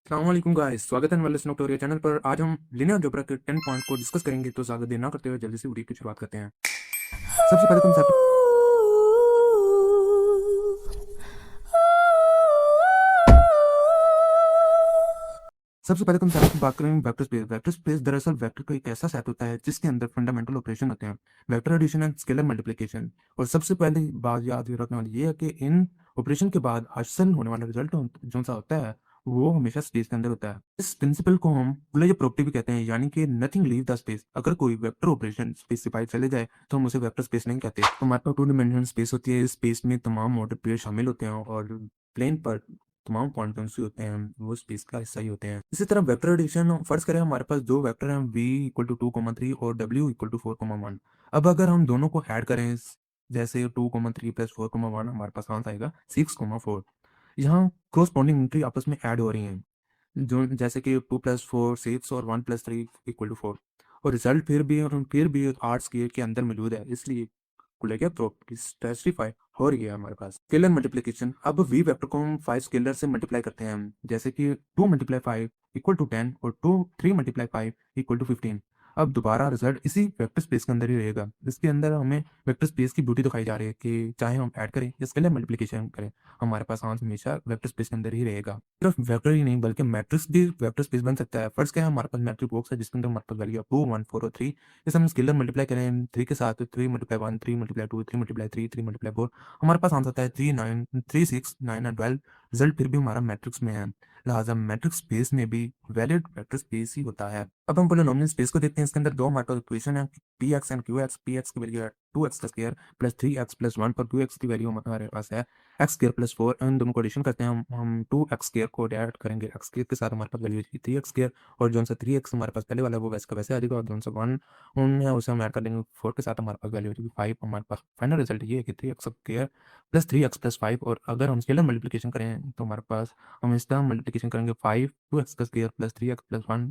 अस्सलामुअलैकुम गाइस, स्वागत है नॉलेज ट्यूटोरियल चैनल पर। आज हम लिनियर अलजेब्रा के 10 पॉइंट को डिस्कस करेंगे। तो ज़्यादा देर ना करते हुए जल्दी से वीडियो की शुरुआत करते हैं। सबसे पहले तुम सबसे पहले तुम सेटअप की बात करेंगे वेक्टर स्पेस। वेक्टर स्पेस दरअसल वेक्टर का एक ऐसा सेट होता है जिसके अंदर फंडामेंटल ऑपरेशन होते हैं, vector addition and scalar multiplication. और सबसे पहली बात याद रखने वाली ये है कि इन ऑपरेशन के बाद हासिल होने वाला रिजल्ट जो सा होता है वो हमेशा स्पेस के अंदर होता है। इस प्रिंसिपल को हम क्लोजर प्रॉपर्टी भी कहते हैं, यानी कि नथिंग लीव द स्पेस। अगर कोई वेक्टर ऑपरेशन स्पेस से बाहर चले जाए तो हम उसे वेक्टर स्पेस नहीं कहते। तो हमारे पास टू डिमेंशनल स्पेस होती है। इस स्पेस में तमाम ऑर्डर पेयर शामिल होते हैं और प्लेन पर तमाम पॉइंट्स होते हैं वो स्पेस का हिस्सा ही होते हैं। इसी तरह वेक्टर एडिशन फर्ज करें हमारे पास दो वेक्टर हैं v इक्वल टू 2,3 और w इक्वल टू 4,1। अब अगर हम दोनों को ऐड करें, जैसे 2,3 प्लस 4,1, हमारे पास आंसर आएगा 6,4। यहाँ क्रॉसपोंडिंग एंट्री आपस में ऐड हो रही हैं, जो जैसे कि 2 + 4 6 और 1 + 3 इक्वल टू 4। और रिजल्ट फिर भी आर्ट स्केल के अंदर मौजूद है, इसलिए कुलेरिया प्रॉपर्टी स्पेसिफाई हो रही है हमारे पास। स्केलर मल्टीप्लिकेशन, अब वी वेक्टर को हम 5 स्केलर से मल्टीप्लाई करते हैं, जैसे कि 2 × 5 इक्वल टू 10 और 3 × 5 इक्वल टू 15। अब दोबारा रिजल्ट इसी वेक्टर स्पेस के अंदर ही रहेगा। इसके अंदर हमें वेक्टर स्पेस की ब्यूटी दिखाई जा रही है कि चाहे हम ऐड करें या स्केलर मल्टीप्लिकेशन करें, हमारे पास आंसर हमेशा वेक्टर स्पेस के अंदर ही रहेगा। सिर्फ वेक्टर ही नहीं बल्कि मैट्रिक्स भी वेक्टर स्पेस बन सकता है। फर्स्ट क्या है, हमारे पास मैट्रिक्स बॉक्स है जिसके अंदर हमारे पास वैल्यू 2 1 4 और 3। जैसे हम स्केलर मल्टीप्लाई करें 3 के साथ, 3 × 1 3 × 2 3 × 3 3 × 4, हमारे पास आंसर आता है 3 9 3 6 9 और 12। रिजल्ट फिर भी हमारा मैट्रिक्स में है, लिहाजा मैट्रिक्स स्पेस में भी वैलिड वेक्टर स्पेस ही होता है। अब हम पोलिनोमियल स्पेस को देखते हैं। इसके अंदर दो हमारे पास इक्वेशन है, P x and Q x. P x की वैल्यू है 2x का स्क्वायर प्लस 3x प्लस 1 पर क्यू एक्स की वैल्यू हमारे पास है एक्स स्क्वायर प्लस 4। इन दोनों को एडिशन करते हैं, हम 2x स्क्वायर को ऐड करेंगे एक्स स्क्वायर के साथ, हमारे पास वैल्यू 3x स्क्वायर। और जो सा 3x हमारे पास पहले वाला है वो वैसे का वैसे आ जाएगा, और जो सा 1 है उसे हम ऐड कर देंगे 4 के साथ, हमारे पास वैल्यू 5। हमारे पास फाइनल रिजल्ट ये है कि 3x square plus 3x plus 5। और अगर हम स्केलर मल्टीप्लिकेशन करें तो हमारे पास हम इसका मल्टीप्लिकेशन करेंगे 5 2x का स्क्वायर प्लस 3x प्लस 1।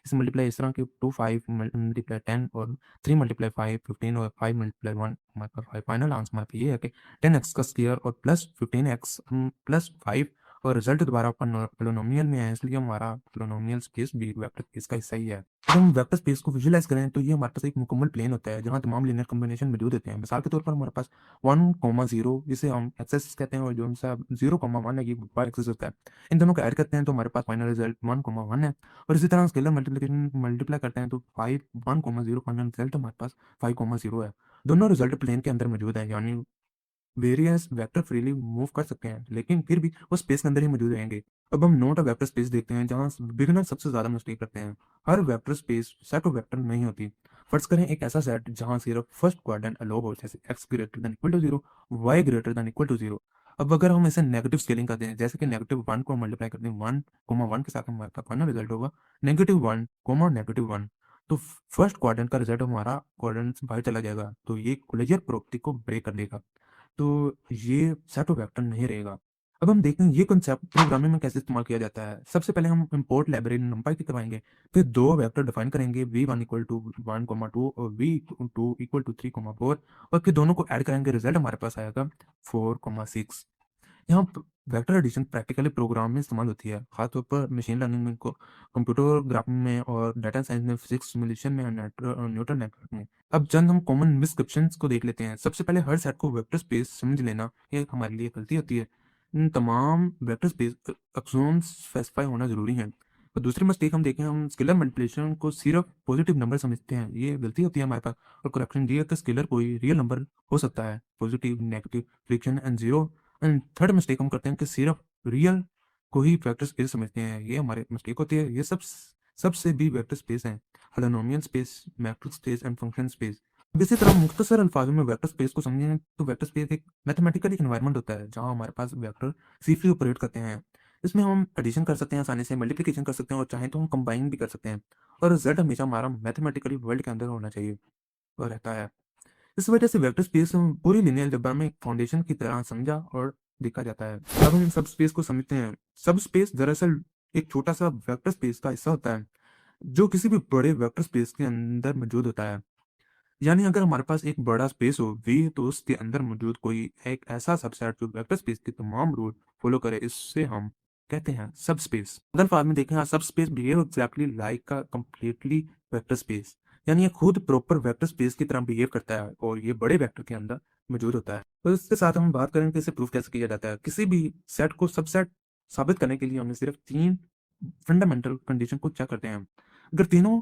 इस मल्टीप्लाई इस तरह की 2 5 मल्टीप्लाई 10 और 3 × 5 15 और 5 × 1 हमारे पास 5। फाइनल आंसर हमारे पास ये है कि 10x का स्क्वायर और प्लस 15x प्लस 5। और रिजल्ट दोबारा पोलिनोमियल में है, इसलिए हमारा पोलिनोमियल स्पेस भी वेक्टर स्पेस का हिस्सा ही है। जब हम वेक्टर स्पेस को विजुलाइज करें तो ये हमारे पास एक मुकम्मल प्लेन होता है जहाँ तमाम लीनियर कॉम्बिनेशन मौजूद होते हैं। मिसाल के तौर पर हमारे पास 1,0 जिसे हम एक्सेस कहते हैं और जो सा 0,1 है ये वाई एक्सेस होता है। इन दोनों को ऐड करते हैं तो हमारे पास फाइनल रिजल्ट 1,1 है। और इसी तरह स्केलर मल्टीप्लिकेशन मल्टीप्लाई करते हैं तो 5 1,0 फाइनल रिजल्ट हमारे पास 5,0 है। दोनों रिजल्ट प्लेन के अंदर मौजूद है, यानी वेरियस वेक्टर फ्रीली मूव कर सकते हैं लेकिन फिर भी वो स्पेस के अंदर ही मौजूद रहेंगे। अब हम नोट अ वेक्टर स्पेस देखते हैं जहाँ बिगिनर सबसे ज्यादा मिस्टेक करते हैं। हर vector space set of vector नहीं होती। फर्ज करें एक ऐसा सेट जहाँ सिर्फ फर्स्ट क्वाड्रेंट अलो हो, जैसे x greater than equal to 0 y greater than equal to 0। अब अगर हम इसे नेगेटिव स्केलिंग करते हैं, जैसे कि -1 को मल्टीप्लाई करते हैं 1,1 के साथ, हमारे पास फाइनल रिजल्ट होगा -1, -1। तो फर्स्ट क्वाड्रेंट का रिजल्ट हमारा क्वाड्रेंट से बाहर चला जाएगा, तो ये क्लोजर प्रॉपर्टी को ब्रेक कर देगा, तो ये सेट ऑफ वेक्टर नहीं रहेगा। अब हम देखते हैं ये कॉन्सेप्ट प्रोग्रामिंग में कैसे इस्तेमाल किया जाता है। सबसे पहले हम इंपोर्ट लाइब्रेरी numpy की करवाएंगे, फिर दो वेक्टर डिफाइन करेंगे v1 इक्वल टू 1,2 और v2 इक्वल टू 3,4, और फिर दोनों को ऐड करेंगे, रिजल्ट हमारे पास आएगा 4,6। यहाँ वेक्टर एडिशन प्रैक्टिकली प्रोग्राम में इस्तेमाल होती है, खासतौर पर मशीन लर्निंग में, कंप्यूटर ग्राफिंग में और डाटा साइंस में, फिजिक्स सिमुलेशन में और न्यूटन नेटवर्क में। अब चंद हम कॉमन मिसकंसेप्शंस को देख लेते हैं। सबसे पहले हर सेट को वेक्टर स्पेस समझ लेना ये हमारे लिए गलती होती है। इन तमाम वेक्टर स्पेस एक्सोन्स स्पेसिफाई होना जरूरी है। और दूसरी मिस्टेक हम देखें, हम स्केलर मल्टीप्लिकेशन को सिर्फ पॉजिटिव नंबर समझते हैं, ये गलती होती है हमारे पास। और करेक्शन ये है कि स्केलर कोई रियल नंबर हो सकता है, positive negative friction and zero. And third mistake हम करते हैं कि सिर्फ रियल को ही वेक्टर स्पेस समझते हैं, ये हमारी मिस्टेक होती है। ये सबसे भी वेक्टर स्पेस हैं, polynomial space, matrix space and function space. इसी तरह मुख्तसर अल्फाजों में वेक्टर स्पेस को समझें तो वेक्टर स्पेस एक मैथमेटिकल एनवायरनमेंट होता है जहां हमारे पास वेक्टर सेफली ऑपरेट करते हैं। इसमें हम एडिशन कर सकते हैं आसानी से, मल्टीप्लिकेशन कर सकते हैं और चाहें तो हम कंबाइन भी कर सकते हैं। और रिजल्ट हमेशा हमारा मैथमेटिकली वर्ल्ड के अंदर होना चाहिए और रहता है। इस वजह से वेक्टर स्पेस पूरी लिनियर अलजेब्रा में एक फाउंडेशन की तरह समझा और देखा जाता है। अब हम सब स्पेस को समझते हैं। सब स्पेस दरअसल एक छोटा सा वेक्टर स्पेस का हिस्सा होता है जो किसी भी बड़े वेक्टर स्पेस के अंदर मौजूद होता है। यानी अगर हमारे पास एक बड़ा स्पेस हो V, तो उसके अंदर मौजूद कोई एक ऐसा सबसेट जो वेक्टर स्पेस के तमाम रूल फॉलो करे, इससे हम कहते हैं सब स्पेस। अदर फॉर्म में देखें, सब space behave exactly like a completely vector space, यानी ये खुद प्रॉपर वेक्टर स्पेस की तरह बिहेव करता है और ये बड़े वेक्टर के अंदर मौजूद होता है। तो इसके साथ हम बात करें कि इसे प्रूफ कैसे किया जाता है। किसी भी सेट को सबसेट साबित करने के लिए हमें सिर्फ 3 फंडामेंटल कंडीशन को चेक करते हैं। अगर तीनों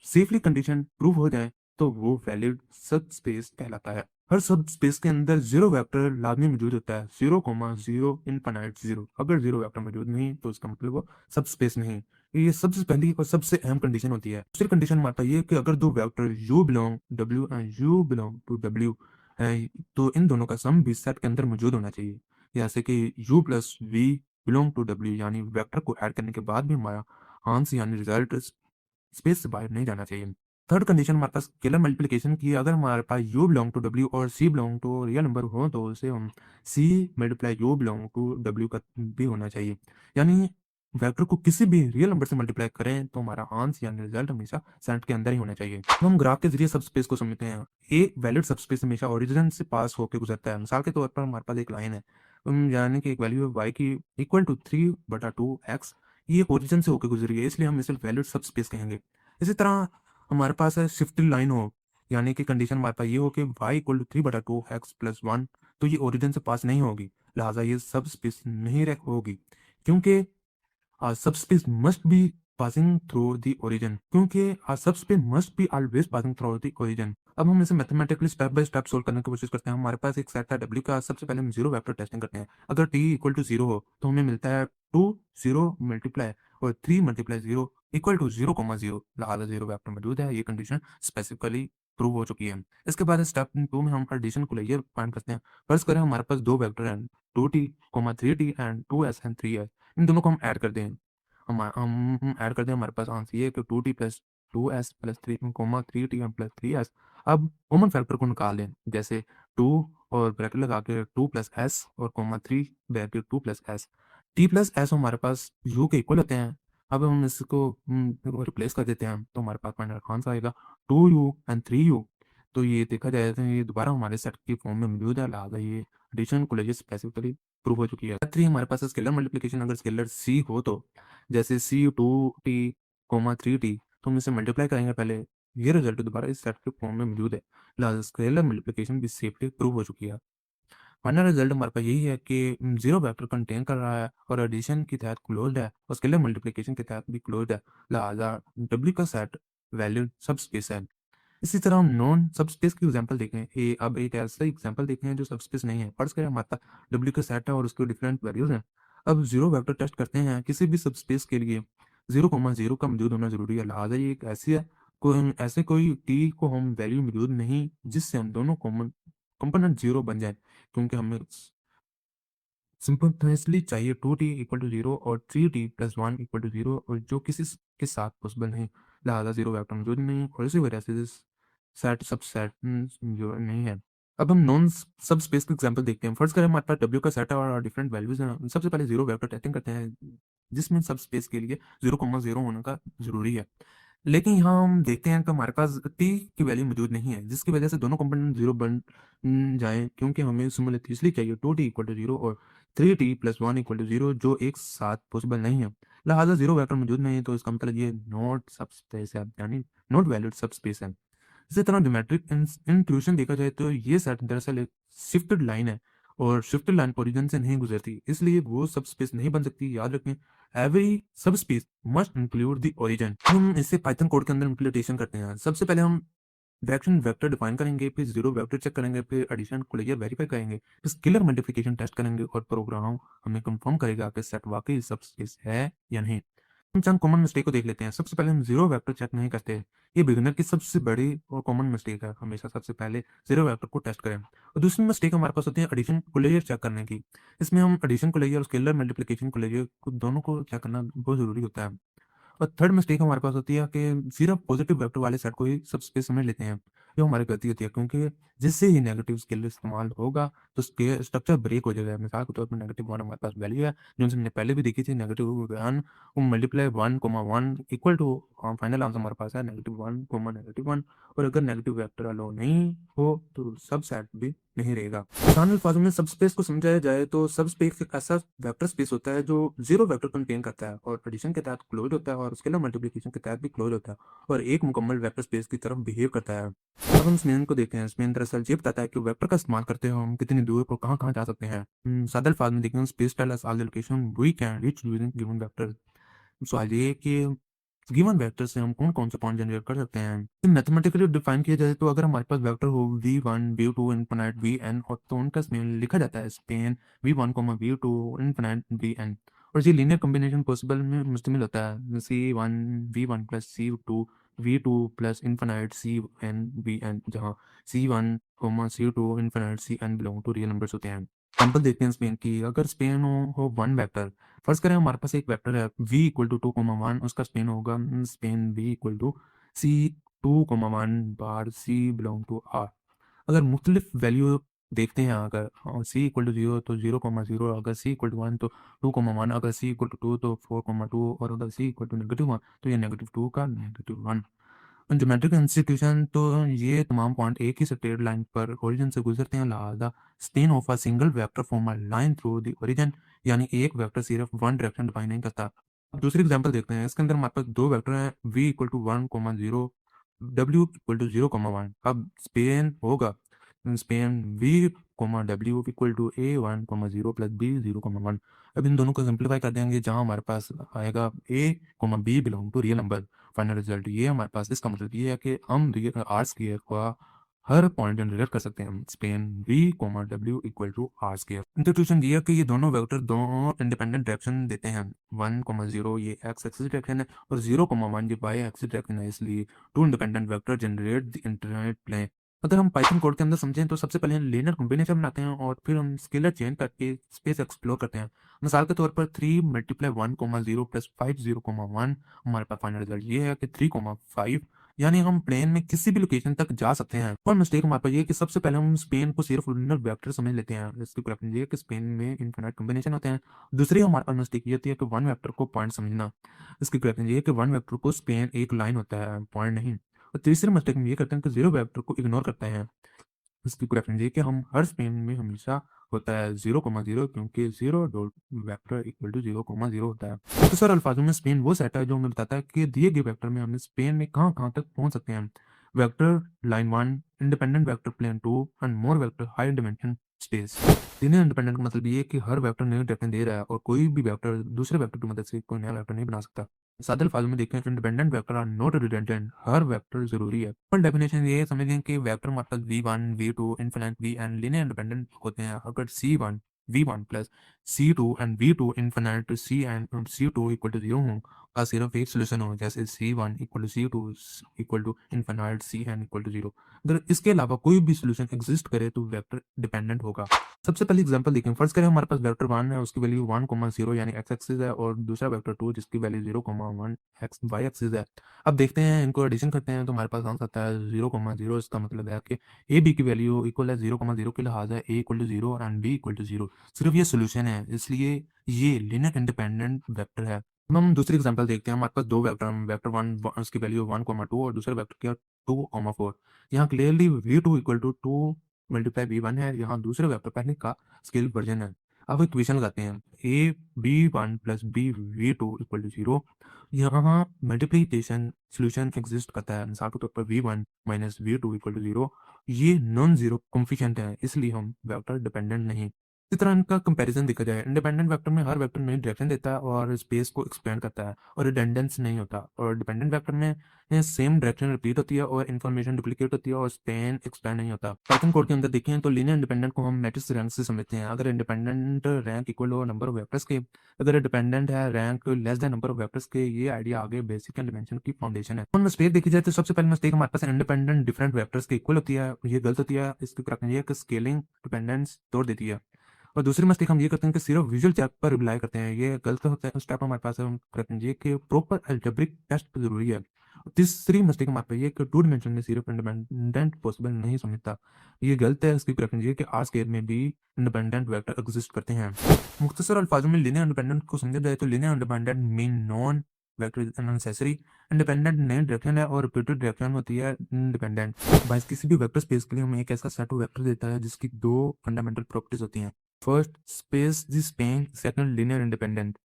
सेफली कंडीशन प्रूव हो जाए तो वो वैलिड सब स्पेस कहलाता है। हर सब स्पेस के अंदर जीरो वेक्टर लाजमी मौजूद होता है, 0,0 इनफाइनाइट 0। अगर जीरो वेक्टर मौजूद नहीं तो इसका मतलब वो सब स्पेस नहीं। ये सबसे पहली और सबसे अहम कंडीशन होती है। दूसरी कंडीशन हमारे पास ये है कि अगर दो vector u belong w and u belong to w है तो इन दोनों का सम भी सेट के अंदर मौजूद होना चाहिए। जैसे कि u plus v belong to w, यानी वेक्टर को ऐड करने के बाद भी हमारा आंसर यानी रिजल्ट स्पेस से बाहर नहीं जाना चाहिए। थर्ड कंडीशन हमारे पास स्केलर मल्टीप्लिकेशन की। अगर हमारे पास u बिलोंग टू w और c belong to real number हो तो उसे हम c multiply u belong to w का भी होना चाहिए। यानी वेक्टर को किसी भी रियल नंबर से मल्टीप्लाई करें तो हमारा आंसर यानी रिजल्ट हमेशा सेट के अंदर ही होना चाहिए। तो हम ग्राफ के जरिए सब स्पेस को समझते हैं। एक वैलिड सब स्पेस हमेशा ओरिजिन से पास होकर गुजरता है। मिसाल के तौर पर हमारे पास एक लाइन है, यानी कि एक वैल्यू है y की इक्वल टू 3/2x, ये ओरिजिन से होकर गुजरी है, इसलिए हम इसे वैलिड सब स्पेस कहेंगे। इसी तरह हमारे पास है शिफ्टेड लाइन हो, यानी कि कंडीशन हमारे पास ये हो कि y equal to 3/2x plus 1, तो ये ओरिजिन से पास नहीं होगी, लिहाजा ये सब स्पेस नहीं होगी, क्योंकि a subspace must be passing through the origin, क्योंकि a subspace must be always passing through the origin। अब हम इसे mathematically step by step solve करने की कोशिश करते हैं। हमारे पास एक सेट है w का। सबसे पहले हम जीरो वेक्टर टेस्टिंग करते हैं। अगर t इक्वल टू 0 हो तो हमें मिलता है 2 0 मल्टीप्लाई और 3 मल्टीप्लाई 0 इक्वल टू 0,0, लिहाजा जीरो वेक्टर मौजूद है। ये कंडीशन स्पेसिफिकली प्रूव हो चुकी है। इसके बाद स्टेप 2 में हम एडिशन को लेकर फाइंड करते हैं। फर्ज करें हमारे पास दो वेक्टर हैं 2t 3t and 2s and 3s। इन दोनों को हम ऐड कर दें। हम ऐड कर दें, हमारे पास आंसर ये है कि 2t plus 2s plus 3t plus 3s। अब कॉमन फैक्टर को निकाल लें, जैसे 2 और ब्रैकेट लगा के 2 प्लस s और 3 bracket 2 plus s। t plus s हमारे पास u के इक्वल होते हैं। अब हम इसको रिप्लेस कर देते हैं तो हमारे पास फाइनल आंसर आएगा 2u एंड 3u। तो ये देखा जाए तो ये दोबारा हमारे सेट की फॉर्म में मौजूद है, लिहाजा ये एडिशन को लेकर स्पेसिफिकली प्रूव हो चुकी है। 3 हमारे पास स्केलर मल्टीप्लिकेशन। अगर स्केलर c हो तो जैसे c 2t 3t, तो हम इसे मल्टीप्लाई करेंगे पहले, ये रिजल्ट दोबारा इस सेट के फॉर्म में मौजूद है, लिहाजा स्केलर मल्टीप्लिकेशन भी सेफली प्रूव हो चुकी है। फाइनल रिजल्ट हमारे पास यही है कि जीरो वेक्टर कंटेन कर रहा है और एडिशन के तहत क्लोज्ड है और स्केलर मल्टीप्लिकेशन के तहत भी क्लोज्ड है, लिहाजा w का सेट वैल्यूड सब स्पेस है। इसी तरह हम नॉन सबस्पेस की एग्जांपल देखें। अब एक ऐसा एग्जांपल देखें जो सबस्पेस नहीं है। फर्ज करें हमारे पास w का सेट है और उसके डिफरेंट वैल्यूज हैं। अब जीरो वेक्टर टेस्ट करते हैं। किसी भी सबस्पेस के लिए 0,0 का मौजूद होना जरूरी है, लिहाजा ये एक ऐसी है ऐसे कोई t को हम वैल्यू मौजूद नहीं जिससे हम दोनों कॉमन कंपोनेंट जीरो बन जाए, क्योंकि हमें सिंपल्टेनियसली चाहिए 2t इक्वल टू 0 और 3t प्लस 1 इक्वल टू 0, और जो किसी के साथ पॉसिबल नहीं, लिहाजा जीरो वेक्टर मौजूद नहीं और इसी वजह से सेट सबसेट जो नहीं है। अब हम नॉन सब स्पेस का एग्जांपल देखते हैं। फर्स्ट करें हमारे पास w का सेट है और डिफरेंट वैल्यूज हैं। सबसे पहले जीरो वेक्टर टेस्टिंग करते हैं, जिसमें सब स्पेस के लिए 0,0 होने का जरूरी है। लेकिन यहाँ हम देखते हैं कि हमारे पास t की वैल्यू मौजूद नहीं है, जिसकी वजह से दोनों कंपोनेंट जीरो बन जाए, क्योंकि हमें सिमुलेटली चाहिए 2t इक्वल टू 0 और 3t प्लस 1 इक्वल टू 0, जो एक साथ पॉसिबल नहीं है, लिहाजा जीरो वेक्टर मौजूद नहीं है। तो इसका मतलब ये नॉट सब स्पेस है, यानी नॉट वैलिड सब स्पेस है। इसी तरह ज्योमेट्रिक इंट्रूशन देखा जाए तो ये सेट दरअसल एक शिफ्टेड लाइन है और शिफ्टेड लाइन ओरिजिन से नहीं गुजरती, इसलिए वो सब स्पेस नहीं बन सकती। याद रखें, एवरी सब space must include the origin. हम इसे पाइथन कोड के अंदर इंप्लीमेंटेशन करते हैं। सबसे पहले हम डायरेक्शन वेक्टर डिफाइन करेंगे, फिर जीरो वेक्टर चेक करेंगे, फिर एडिशन को लेकर वेरीफाई करेंगे, फिर स्केलर मल्टीप्लिकेशन टेस्ट करेंगे और प्रोग्राम हमें कंफर्म करेगा कि सेट वाकई सब स्पेस है या नहीं। हम चंद कॉमन मिस्टेक को देख लेते हैं। सबसे पहले हम जीरो वेक्टर चेक नहीं करते। ये बिगिनर की सबसे बड़ी और कॉमन मिस्टेक है। हमेशा सबसे पहले जीरो वेक्टर को टेस्ट करें। और दूसरी मिस्टेक हमारे पास होती है एडिशन को लेकर चेक करने की। इसमें हम एडिशन को लेकर और स्केलर मल्टीप्लिकेशन को लेकर दोनों को चेक करना बहुत जरूरी होता है। और थर्ड मिस्टेक हमारे पास होती है कि सिर्फ पॉजिटिव वेक्टर वाले सेट को ही सब स्पेस समझ लेते हैं। ये हमारी गलती होती है, क्योंकि जिससे ही नेगेटिव स्केलर इस्तेमाल होगा तो स्ट्रक्चर ब्रेक हो जाएगा। मिसाल के तौर पर नेगेटिव वन हमारे पास वैल्यू है जो हमने पहले भी देखी थी, negative one multiply 1,1 equal to final answer हमारे पास है -1, और अगर नेगेटिव वेक्टर अलो नहीं हो तो सब सेट भी नहीं रहेगा। आसान अल्फाजों में सबस्पेस को समझाया जाए तो सबस्पेस एक ऐसा वेक्टर स्पेस होता है जो 0 वेक्टर कंटेन करता है और एडिशन के तहत क्लोज्ड होता है और स्केलर मल्टीप्लिकेशन के तहत भी क्लोज होता है और एक मुकम्मल वेक्टर स्पेस की तरफ बिहेव करता है। अब हम स्पेन को देखते हैं। स्पेन दरअसल ये बताता है कि वेक्टर का इस्तेमाल करते हुए हम कितनी दूर पर कहाँ कहाँ जा सकते हैं। सादा अल्फाज में देखते हैं space tell us all the location we can reach using given vector. सवाल ये है कि गिवन वेक्टर से हम कौन कौन से पॉइंट जनरेट कर सकते हैं। मैथमेटिकली डिफाइन किया जाए तो अगर हमारे पास वेक्टर हो v1 v2 इनफिनाइट vn और तो उनका स्पेन लिखा जाता है Spain v1 v2 infinite vn, और ये लीनियर कॉम्बिनेशन पॉसिबल में मुश्तमिल होता है c1 v1 plus c2 v2 plus infinite cn vn, जहाँ c1 c2 infinite cn belong to real numbers होते हैं। एग्जाम्पल देखते हैं स्पेन की। अगर स्पेन हो वन वेक्टर, फर्ज करें हमारे पास एक वेक्टर है v इक्वल टू 2,1, उसका स्पेन होगा span v equal to c 2,1 बार c बिलोंग टू r। अगर मुख्तलिफ वैल्यू देखते हैं, अगर c इक्वल टू 0 तो 0,0, अगर c इक्वल टू 1 तो 2,1, अगर c इक्वल टू 2 तो 4,2, और अगर c इक्वल टू -1 तो ये -2 का -1। ज्योमेट्रिक इंस्टीट्यूशन तो ये तमाम पॉइंट एक ही स्ट्रेट लाइन पर ओरिजिन से गुजरते हैं, लिहाजा span of a single vector form a line through the origin, यानी एक वेक्टर सिर्फ वन डायरेक्शन डिफाइन नहीं करता। अब दूसरी एग्जांपल देखते हैं। इसके अंदर हमारे पास दो वेक्टर हैं v equal to 1,0, w equal to 0,1। अब स्पेन होगा span v w equal to a1,0 plus b 0,1। अब इन दोनों को सिंप्लीफाई कर देंगे, जहां हमारे पास आएगा a b belong to real number. Final result ये हमारे पास, इसका मतलब ये है कि हम आर स्क्वायर का हर पॉइंट जनरेट कर सकते हैं span v w equal to R square. Introduction ये है कि ये दोनों वेक्टर दोनों इंडिपेंडेंट डायरेक्शन देते हैं। 1,0 ये एक्स एक्सिस डायरेक्शन है और 0,1 ये वाई एक्सिस डायरेक्शन है, इसलिए two independent vector generate the internet plane. अगर हम पाइथन कोड के अंदर समझें तो सबसे पहले हम लीनियर कॉम्बिनेशन बनाते हैं और फिर हम स्केलर चेंज करके स्पेस एक्सप्लोर करते हैं। मिसाल के तौर पर 3 मल्टीप्लाई 1,0 प्लस 5 0,1, हमारे पास फाइनल रिजल्ट ये है कि 3,5, यानी हम प्लेन में किसी भी लोकेशन तक जा सकते हैं। और मिस्टेक हमारे पास ये है कि सबसे पहले हम स्पेन को सिर्फ लीनियर वेक्टर समझ लेते हैं। इसकी प्रेफरेंस ये है कि स्पेन में इनफिनिट कॉम्बिनेशन होते हैं। दूसरी हमारे पास मिस्टेक ये होती है कि वन वेक्टर को पॉइंट समझना। इसकी प्रेफरेंस ये है कि वन वेक्टर को स्पेन एक लाइन होता है, पॉइंट नहीं। और तीसरी मिस्टेक हम ये करते हैं कि जीरो वेक्टर को इग्नोर करते हैं। इसकी प्रेफरेंस ये कि हम हर स्पेन में हमेशा होता है 0,0, क्योंकि 0 डॉट वेक्टर इक्वल टू 0,0 होता है। तो सर अल्फाजों में स्पेन वो सेट है जो हमें बताता है कि दिए गए वेक्टर में हमने स्पेन में कहाँ कहाँ तक पहुंच सकते हैं। Vector line 1, independent vector plane 2 and more vector high dimension space. Linear independent का मतलब ये है कि हर वेक्टर नई डायरेक्शन दे रहा है और कोई भी वेक्टर दूसरे वेक्टर की मदद से कोई नया वेक्टर नहीं बना सकता। सादे अल्फाजों में देखें तो independent vector are not redundant, हर वेक्टर जरूरी है। पर डेफिनेशन ये समझें कि वेक्टर मतलब v1 v2 infinite vn linear independent होते हैं अगर c1 v1 plus c2 and v2 infinite cn और c2 इक्वल टू 0 हो का सिर्फ एक सोल्यूशन हो, जैसे c1 equal to c2 equal to infinite cn equal to 0। अगर इसके अलावा कोई भी सोल्यूशन एग्जिस्ट करे तो वेक्टर डिपेंडेंट होगा। सबसे पहले एग्जांपल देखें। फर्ज करें हमारे पास वेक्टर 1 है, उसकी वैल्यू 1,0 यानी x एक्सिस है, और दूसरा वेक्टर 2 जिसकी वैल्यू 0,1 x y एक्सिस है। अब देखते हैं, इनको एडिशन करते हैं तो हमारे पास आंसर आता है 0,0। इसका मतलब है कि ए बी की वैल्यू इक्वल है 0,0 के लिहाज है a equal to 0 and b equal to 0। सिर्फ ये सोल्यूशन है, इसलिए ये लीनियर इंडिपेंडेंट वेक्टर है। अब हम दूसरी एग्जांपल देखते हैं। हमारे पास दो वेक्टर वेक्टर 1 उसकी वैल्यू 1,2 और दूसरे वेक्टर क्या 2,4। यहाँ clearly v2 equal to 2 multiply v1 है, यहाँ दूसरे वेक्टर पहले का स्केल वर्जन है। अब इक्वेशन लगाते हैं a b1 plus b v2 equal to 0। यहाँ मल्टीप्लिकेशन सोल्यूशन एग्जिस्ट करता है, मिसाल के तौर पर v1 minus v2 equal to 0। ये नॉन जीरो कोफिशिएंट है, इसलिए हम वेक्टर डिपेंडेंट नहीं। इसी तरह इनका कंपैरिजन देखा जाए, इंडिपेंडेंट वेक्टर में हर वेक्टर नई डायरेक्शन देता है और स्पेस को एक्सपेंड करता है और रिडंडेंस नहीं होता, और डिपेंडेंट वेक्टर में सेम डायरेक्शन रिपीट होती है और इन्फॉर्मेशन डुप्लीकेट होती है और स्पेन एक्सपेंड नहीं होता। पाइथन कोड के अंदर देखें तो लीनियर इंडिपेंडेंट को हम मैट्रिक्स रैंक से समझते हैं। अगर इंडिपेंडेंट रैंक इक्वल हो नंबर ऑफ वेक्टर्स के, अगर डिपेंडेंट है rank less than number of vectors के, ये आइडिया आगे बेसिक डायमेंशन की फाउंडेशन है। और मिस्टेक देखी जाए तो सबसे पहले मिस्टेक हमारे पास इंडिपेंडेंट डिफरेंट वेक्टर्स के इक्वल होती है, ये गलत होती है। इसकी कारण ये है कि स्केलिंग डिपेंडेंस तोड़ देती है। और दूसरी मिस्टेक हम ये करते हैं कि सिर्फ विजुअल चेक पर रिलाई करते हैं, ये गलत होता है। स्टेप हमारे पास हम करते हैं ये कि प्रॉपर अलजेब्रिक टेस्ट जरूरी है। तीसरी मिस्टेक हमारे पास ये कि टू डिमेंशन में सिर्फ इंडिपेंडेंट पॉसिबल नहीं समझता, ये गलत है। इसकी प्रेफरेंस ये कि आर स्क्वायर में भी इंडिपेंडेंट वेक्टर एग्जिस्ट करते हैं। मुख्तसर अल्फाजों में लीनियर इंडिपेंडेंट को समझा जाए तो linear independent mean non vector is unnecessary. Independent नई डायरेक्शन है और रिपीटेड डायरेक्शन होती है इंडिपेंडेंट। बाइस किसी भी वेक्टर स्पेस के लिए हमें एक ऐसा सेट ऑफ वेक्टर देता है जिसकी दो फंडामेंटल प्रॉपर्टीज होती हैं। First, space the Spain, second, linear independent.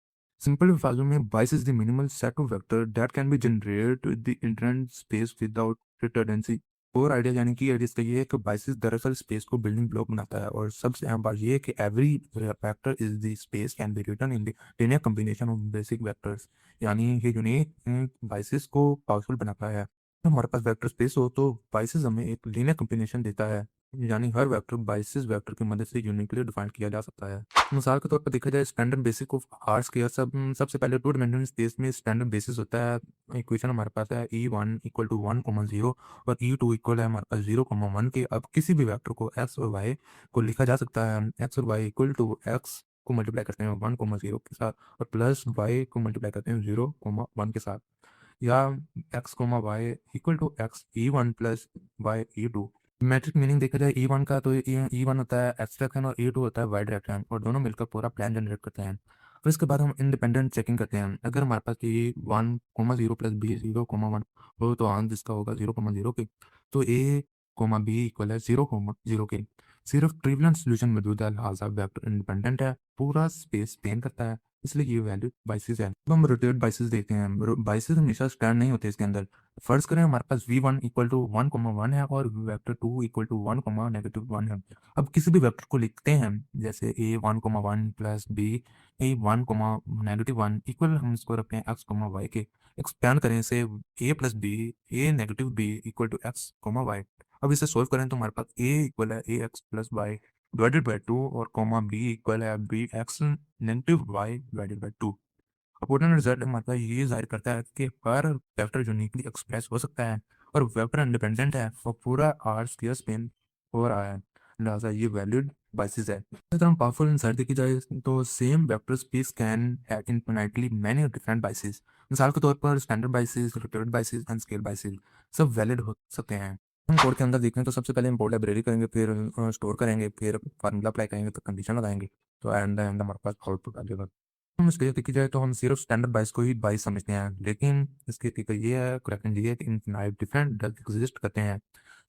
Simple formula में बाइस is the minimal set of vector that can be generated with the internal space without redundancy. और आइडिया यानी कि आइडिया इसका ये है कि बाइसिस दरअसल स्पेस को बिल्डिंग ब्लॉक बनाता है, और सबसे अहम बात ये है कि every vector is the space can be written in the linear combination of basic vectors. यानी ये यूनिक बाइसिस को पावरफुल बनाता है। तो हमारे पास वेक्टर स्पेस हो तो बाइसिस हमें एक लीनियर कॉम्बिनेशन देता है, यानी हर वेक्टर बाइसिस वेक्टर की मदद से यूनिकली डिफाइन किया जा सकता है। मिसाल के तौर पर देखा जाए standard basic of R square, सबसे पहले टू डायमेंशनल स्पेस में स्टैंडर्ड बेसिस होता है। इक्वेशन हमारे पास है E1 इक्वल टू 1,0 और E2 इक्वल है हमारे पास 0,1 के। अब किसी भी वेक्टर को x और y को लिखा जा सकता है। x और y इक्वल टू x को मल्टीप्लाई करते हैं 1,0 के साथ और प्लस y को मल्टीप्लाई करते हैं 0,1 के साथ, या x, y equal to x E1 plus y E2। Matrix meaning देखा जाए E1 का तो E1 होता है एक्स डायरेक्शन और E2 होता है वाई डायरेक्शन, और दोनों मिलकर पूरा प्लान जनरेट करते हैं। फिर इसके बाद हम इंडिपेंडेंट चेकिंग करते हैं। अगर हमारे पास A1,0 प्लस B 0,1 हो तो आंसर इसका होगा 0,0 के। तो A, B इक्वल है 0,0 के। सिर्फ ट्रिवियल सोल्यूशन मौजूद है, लिहाजा वेक्टर इंडिपेंडेंट है, पूरा स्पेस स्पेन करता है, इसलिए ये वैल्यू बाइसिस है। अब हम रोटेट बाइसिस देखते हैं। बाइसिस हमेशा स्टैंड नहीं होते इसके अंदर। फर्ज करें हमारे पास V1 इक्वल टू 1,1 है और वेक्टर 2 इक्वल टू 1,-1 है। अब किसी भी वेक्टर को लिखते हैं जैसे A1,1 plus B A1,-1 equal हम इसको रखते हैं x, y के। एक्सपैंड करें इसे A plus B A-B equal to x, y। अब इसे सोल्व करें तो हमारे पास A इक्वल है AX plus y divided by 2 और B इक्वल है BX -y divided by 2। Important result हमारा ये जाहिर करता है कि हर वेक्टर यूनिकली एक्सप्रेस हो सकता है और वेक्टर इंडिपेंडेंट है और पूरा आर स्क्वायर स्पेन हो रहा है, लिहाजा ये वैलिड बाइसिस है। इसी तरह पावरफुल इंसाइट देखी जाए तो same vector space can have infinitely many different biases. मिसाल के तौर पर standard biases, repeated biases and scale biases सब वैलिड हो सकते हैं। हम कोड के अंदर देखें तो सबसे पहले इम्पोर्ट लाइब्रेरी करेंगे, फिर स्टोर करेंगे, फिर फार्मूला अप्लाई करेंगे, तो कंडीशन लगाएंगे, तो एंड हमारे पास आउटपुट आ जाएगा। मिस्टेक देखी जाए तो हम सिर्फ स्टैंडर्ड बाइस को ही बाइस समझते हैं, लेकिन इसकी तरीका ये है, करेक्शन ये है कि इनफिनाइट डिफरेंट एग्जिस्ट करते हैं।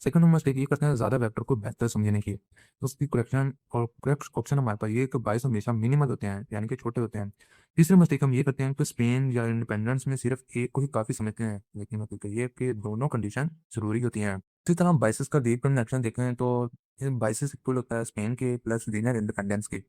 सेकंड हम मिस्टेक ये करते हैं ज़्यादा वेक्टर को बेहतर समझने की, तो उसकी करेक्शन और करेक्ट ऑप्शन हमारे पास ये है कि बाइस हमेशा मिनिमल होते हैं, यानी कि छोटे होते हैं। तीसरी मिस्टेक हम ये करते हैं कि स्पेन या इंडिपेंडेंस में सिर्फ एक को ही काफ़ी समझते हैं, लेकिन हकीकत ये है कि दोनों कंडीशन जरूरी होती हैं। इसी तरह बाइसिस का डीप कनेक्शन देखें तो बाइसिस इक्वल होता है स्पेन के प्लस लीनियर इंडिपेंडेंस के।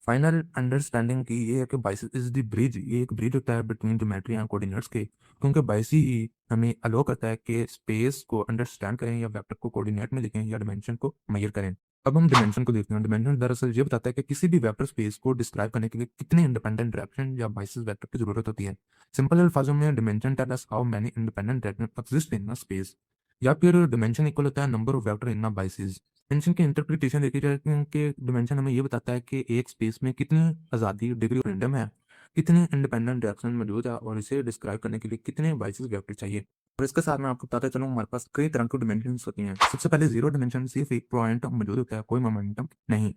फाइनल अंडरस्टैंडिंग की ये है कि बाइसिस इज द ब्रिज, ये एक ब्रिज होता है बिटवीन ज्योमेट्री एंड कोऑर्डिनेट्स के, क्योंकि बाइसी ही हमें अलो करता है कि स्पेस को अंडरस्टैंड करें या वेक्टर को कोऑर्डिनेट में लिखें या डिमेंशन को मेजर करें। अब हम डिमेंशन को देखते हैं। डिमेंशन दरअसल ये बताता है कि किसी भी वेक्टर स्पेस को डिस्क्राइब करने के लिए कितने इंडिपेंडेंट डायरेक्शन या बाइसिस वेक्टर की जरूरत होती है। सिंपल अल्फाजों में dimension tell us how many independent direction exist in a space, या फिर डिमेंशन इक्वल होता है number of vector in a basis. Dimension की इंटरप्रिटेशन देखी जाए कि डिमेंशन हमें ये बताता है कि एक स्पेस में कितनी आज़ादी, डिग्री ऑफ फ्रीडम है, कितने इंडिपेंडेंट डायरेक्शन मौजूद है और इसे डिस्क्राइब करने के लिए कितने बाइसिस वेक्टर चाहिए। और इसके साथ मैं आपको बताता चलूँ हमारे पास कई तरह की डिमेंशन होती हैं। सबसे पहले जीरो डिमेंशन, सिर्फ एक पॉइंट मौजूद होता है, कोई मोमेंटम नहीं,